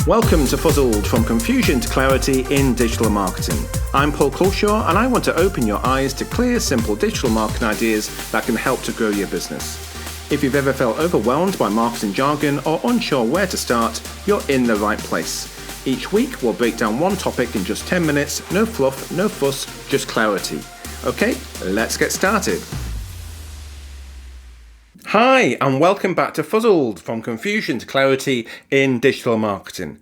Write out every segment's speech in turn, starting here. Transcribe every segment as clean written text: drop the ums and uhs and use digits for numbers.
Welcome to Fuzzled, from confusion to clarity in digital marketing. I'm Paul Culshaw, and I want to open your eyes to clear, simple digital marketing ideas that can help to grow your business. If you've ever felt overwhelmed by marketing jargon or unsure where to start, you're in the right place. Each week, we'll break down one topic in just 10 minutes, no fluff, no fuss, just clarity. Okay, let's get started. Hi, and welcome back to Fuzzled, from confusion to clarity in digital marketing.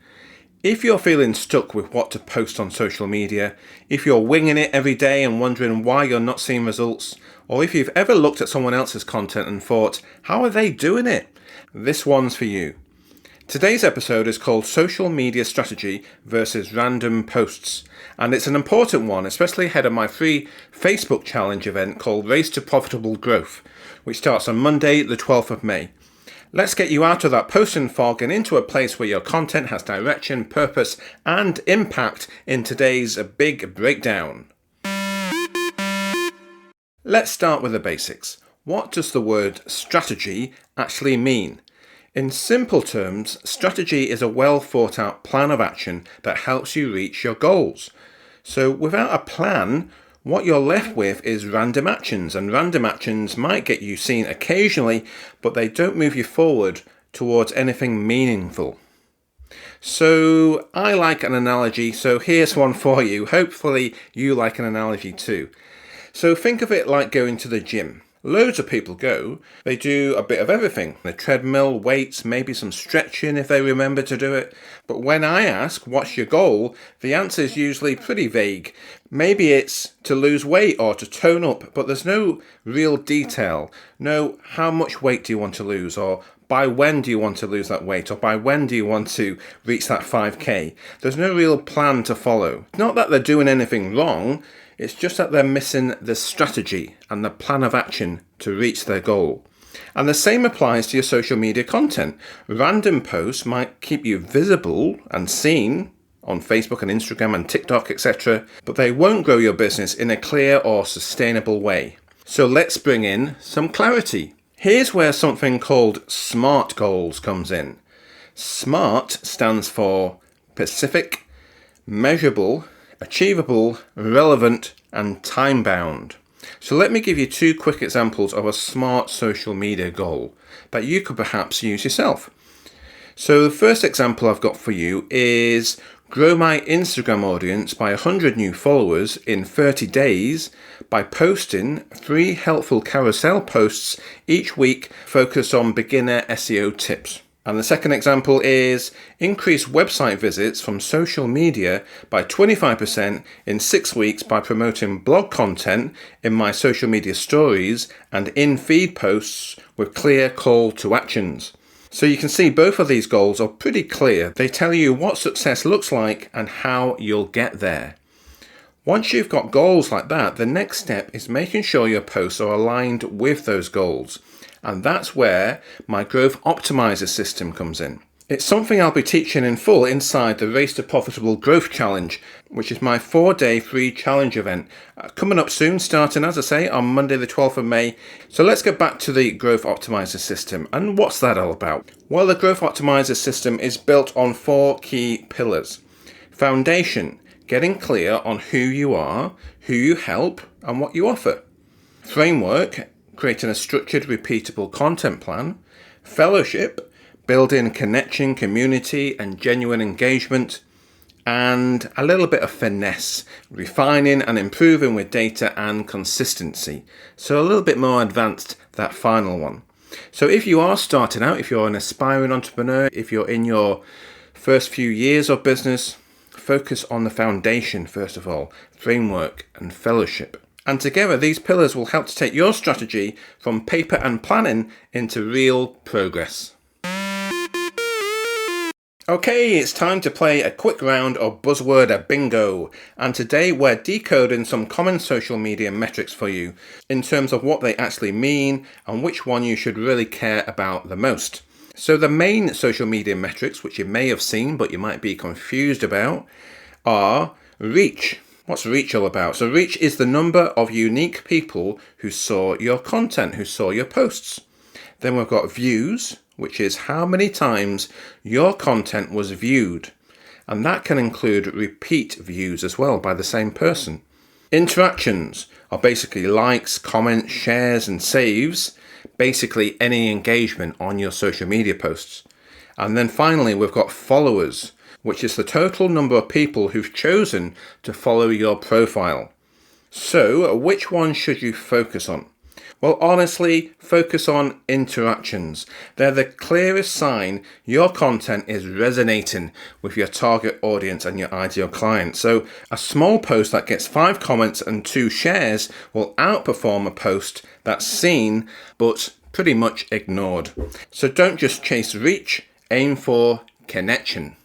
If you're feeling stuck with what to post on social media, if you're winging it every day and wondering why you're not seeing results, or if you've ever looked at someone else's content and thought, how are they doing it? This one's for you. Today's episode is called Social Media Strategy versus Random Posts, and it's an important one, especially ahead of my free Facebook challenge event called Race to Profitable Growth, which starts on Monday, the 12th of May. Let's get you out of that posting fog and into a place where your content has direction, purpose, and impact in today's big breakdown. Let's start with the basics. What does the word strategy actually mean? In simple terms, strategy is a well thought out plan of action that helps you reach your goals. So without a plan, what you're left with is random actions, and random actions might get you seen occasionally, but they don't move you forward towards anything meaningful. So I like an analogy, so here's one for you. Hopefully you like an analogy too. So think of it like going to the gym. Loads of people go. They do a bit of everything. The treadmill, weights, maybe some stretching if they remember to do it. But when I ask, what's your goal? The answer is usually pretty vague. Maybe it's to lose weight or to tone up, but there's no real detail. No, how much weight do you want to lose? Or by when do you want to lose that weight? Or by when do you want to reach that 5K? There's no real plan to follow. Not that they're doing anything wrong. It's just that they're missing the strategy and the plan of action to reach their goal. And the same applies to your social media content. Random posts might keep you visible and seen on Facebook and Instagram and TikTok, etc., but they won't grow your business in a clear or sustainable way. So let's bring in some clarity. Here's where something called SMART goals comes in. SMART stands for specific, measurable, achievable, relevant, and time-bound. So let me give you two quick examples of a smart social media goal that you could perhaps use yourself. So the first example I've got for you is grow my Instagram audience by 100 new followers in 30 days by posting 3 helpful carousel posts each week focused on beginner SEO tips. And the second example is increase website visits from social media by 25% in 6 weeks by promoting blog content in my social media stories and in-feed posts with clear call to actions. So you can see both of these goals are pretty clear. They tell you what success looks like and how you'll get there. Once you've got goals like that, the next step is making sure your posts are aligned with those goals. And that's where my Growth Optimiser system comes in. It's something I'll be teaching in full inside the Race to Profitable Growth Challenge, which is my 4-day free challenge event. Coming up soon, starting, as I say, on Monday the 12th of May. So let's get back to the Growth Optimiser system. And what's that all about? Well, the Growth Optimiser system is built on 4 key pillars. Foundation, getting clear on who you are, who you help, and what you offer. Framework, creating a structured, repeatable content plan. Fellowship, building connection, community, and genuine engagement. And a little bit of finesse, refining and improving with data and consistency. So a little bit more advanced, that final one. So if you are starting out, if you're an aspiring entrepreneur, if you're in your first few years of business, focus on the foundation first of all, framework and fellowship. And together, these pillars will help to take your strategy from paper and planning into real progress. Okay, it's time to play a quick round of buzzword bingo. And today we're decoding some common social media metrics for you in terms of what they actually mean and which one you should really care about the most. So the main social media metrics, which you may have seen but you might be confused about, are reach. What's reach all about? So reach is the number of unique people who saw your content, who saw your posts. Then we've got views, which is how many times your content was viewed. And that can include repeat views as well by the same person. Interactions are basically likes, comments, shares, and saves, basically any engagement on your social media posts. And then finally, we've got followers, which is the total number of people who've chosen to follow your profile. So, which one should you focus on? Well, honestly, focus on interactions. They're the clearest sign your content is resonating with your target audience and your ideal client. So, a small post that gets 5 comments and 2 shares will outperform a post that's seen but pretty much ignored. So, don't just chase reach, aim for connection.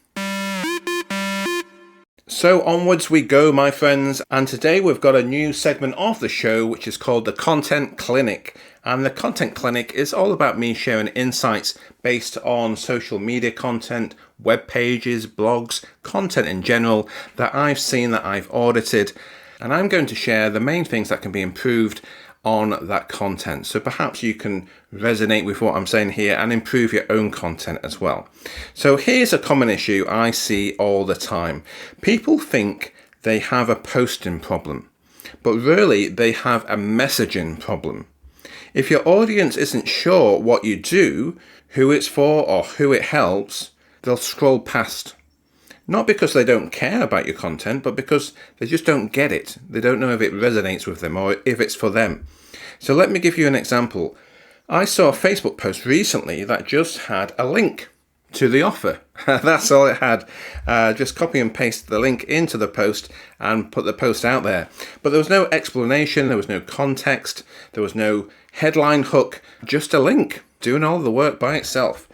So onwards we go, my friends, and today we've got a new segment of the show which is called the Content Clinic. And the Content Clinic is all about me sharing insights based on social media content, web pages, blogs, content in general that I've seen, that I've audited, and I'm going to share the main things that can be improved on that content. So perhaps you can resonate with what I'm saying here and improve your own content as well. So here's a common issue I see all the time. People think they have a posting problem, but really they have a messaging problem. If your audience isn't sure what you do, who it's for, or who it helps, they'll scroll past. Not because they don't care about your content, but because they just don't get it. They don't know if it resonates with them or if it's for them. So let me give you an example. I saw a Facebook post recently that just had a link to the offer. That's all it had. Just copy and paste the link into the post and put the post out there. But there was no explanation, there was no context, there was no headline hook, just a link doing all the work by itself.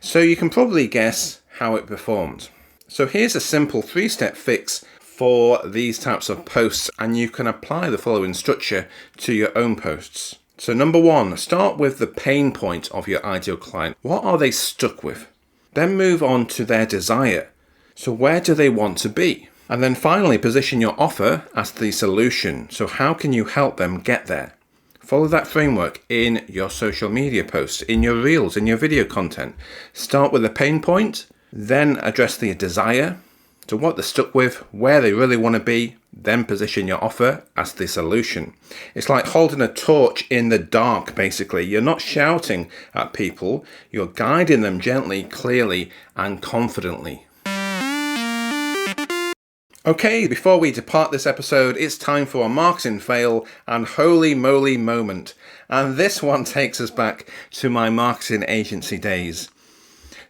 So you can probably guess how it performed. So here's a simple 3-step fix for these types of posts, and you can apply the following structure to your own posts. So number 1, start with the pain point of your ideal client. What are they stuck with? Then move on to their desire. So where do they want to be? And then finally position your offer as the solution. So how can you help them get there? Follow that framework in your social media posts, in your reels, in your video content. Start with the pain point, then address the desire, to what they're stuck with, where they really want to be, then position your offer as the solution. It's like holding a torch in the dark, basically. You're not shouting at people, you're guiding them gently, clearly, and confidently. Okay, before we depart this episode, it's time for a marketing fail and holy moly moment. And this one takes us back to my marketing agency days.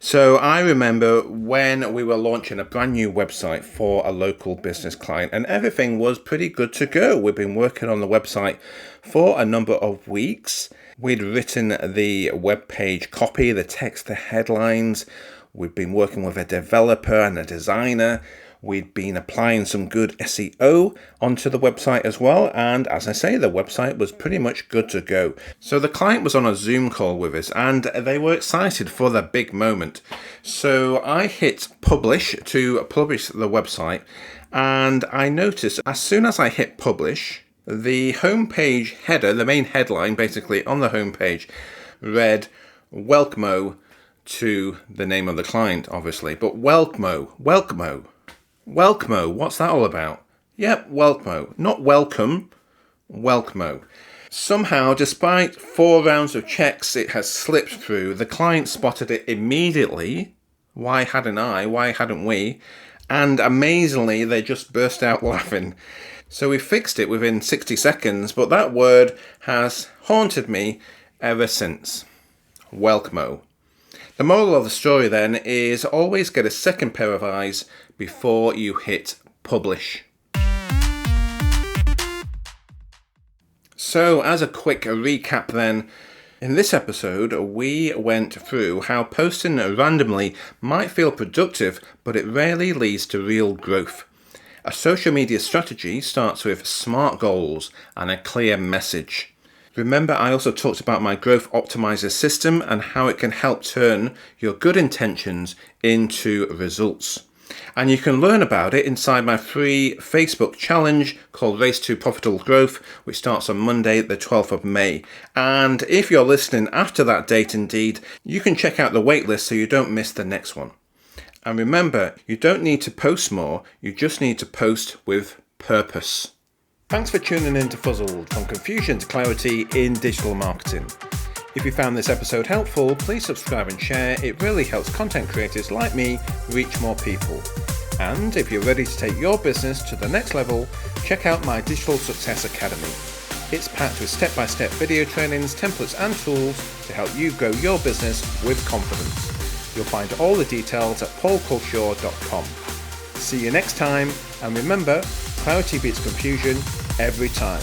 So I remember when we were launching a brand new website for a local business client, and everything was pretty good to go. We've been working on the website for a number of weeks. We'd written the web page copy, the text, the headlines. We'd been working with a developer and a designer. We'd been applying some good SEO onto the website as well. And as I say, the website was pretty much good to go. So the client was on a Zoom call with us and they were excited for the big moment. So I hit publish to publish the website. And I noticed as soon as I hit publish, the homepage header, the main headline basically on the homepage read Welcome to the name of the client, obviously. But Welcome, what's that all about? Yep, welcome, not welcome, welcome. Somehow, despite 4 rounds of checks it has slipped through, the client spotted it immediately. Why hadn't I? Why hadn't we? And amazingly, they just burst out laughing. So we fixed it within 60 seconds, but that word has haunted me ever since. Welcome. The moral of the story then is always get a second pair of eyes before you hit publish. So as a quick recap then, in this episode we went through how posting randomly might feel productive, but it rarely leads to real growth. A social media strategy starts with SMART goals and a clear message. Remember, I also talked about my Growth Optimiser system and how it can help turn your good intentions into results. And you can learn about it inside my free Facebook challenge called Race to Profitable Growth, which starts on Monday, the 12th of May. And if you're listening after that date indeed, you can check out the waitlist so you don't miss the next one. And remember, you don't need to post more, you just need to post with purpose. Thanks for tuning in to Fuzzled, from confusion to clarity in digital marketing. If you found this episode helpful, please subscribe and share. It really helps content creators like me reach more people. And if you're ready to take your business to the next level, check out my Digital Success Academy. It's packed with step-by-step video trainings, templates and tools to help you grow your business with confidence. You'll find all the details at paulculshaw.com. See you next time, and remember, clarity beats confusion every time.